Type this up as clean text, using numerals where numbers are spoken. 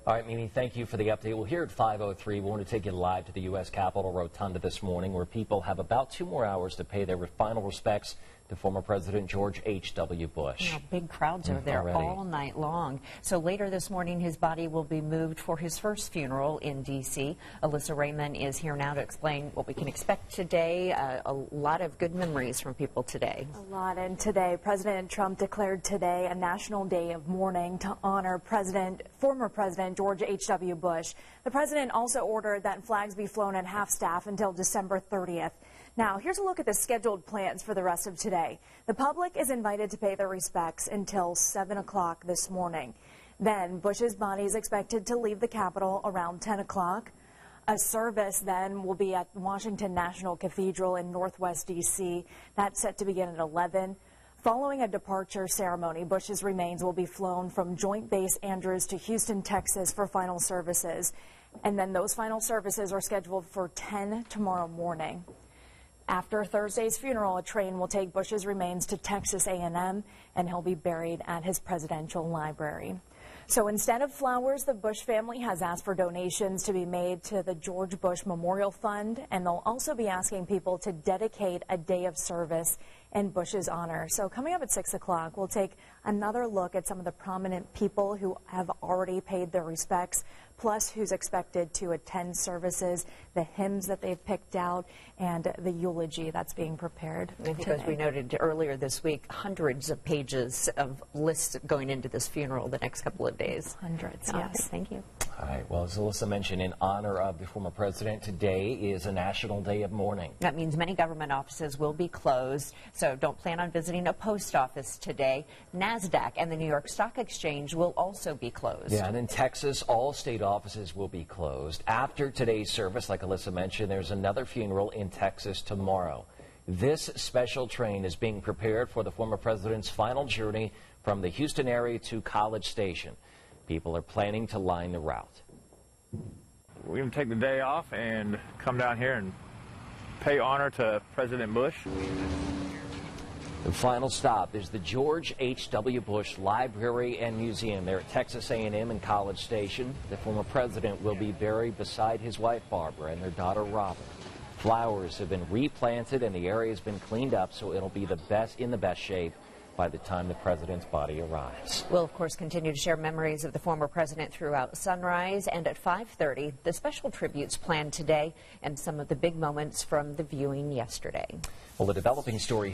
All right, Mimi, thank you for the update. Well, here at 5:03, we want to take you live to the U.S. Capitol Rotunda this morning, where people have about 2 more hours to pay their final respects to former President George H.W. Bush. Now, big crowds are there already all night long. So later this morning, his body will be moved for his first funeral in D.C. Alyssa Raymond is here now to explain what we can expect today. A lot of good memories from people today. A lot. And today, President Trump declared today a national day of mourning to honor former President George H.W. Bush. The president also ordered that flags be flown at half-staff until December 30th. Now, here's a look at the scheduled plans for the rest of today. The public is invited to pay their respects until 7 o'clock this morning. Then, Bush's body is expected to leave the Capitol around 10 o'clock. A service then will be at Washington National Cathedral in Northwest D.C. That's set to begin at 11. Following a departure ceremony, Bush's remains will be flown from Joint Base Andrews to Houston, Texas for final services. And then those final services are scheduled for 10 tomorrow morning. After Thursday's funeral, a train will take Bush's remains to Texas A&M, and he'll be buried at his presidential library. So instead of flowers, the Bush family has asked for donations to be made to the George Bush Memorial Fund, and they'll also be asking people to dedicate a day of service in Bush's honor. So coming up at 6 o'clock, we'll take another look at some of the prominent people who have already paid their respects, plus who's expected to attend services, the hymns that they've picked out, and the eulogy that's being prepared today. As we noted earlier this week, hundreds of pages of lists going into this funeral the next couple of days. Hundreds, yes. yes. Thank you. All right, well, as Alyssa mentioned, in honor of the former president, today is a national day of mourning. That means many government offices will be closed, so don't plan on visiting a post office today. NASDAQ and the New York Stock Exchange will also be closed. Yeah, and in Texas, all state offices will be closed. After today's service, like Alyssa mentioned, there's another funeral in Texas tomorrow. This special train is being prepared for the former president's final journey from the Houston area to College Station. People are planning to line the route. We're going to take the day off and come down here and pay honor to President Bush. The final stop is the George H.W. Bush Library and Museum there at Texas A&M and College Station. The former president will be buried beside his wife Barbara and their daughter Robin. Flowers have been replanted and the area has been cleaned up, so it'll be in the best shape by the time the president's body arrives. We'll, of course, continue to share memories of the former president throughout sunrise, and at 5:30, the special tributes planned today and some of the big moments from the viewing yesterday. Well, the developing story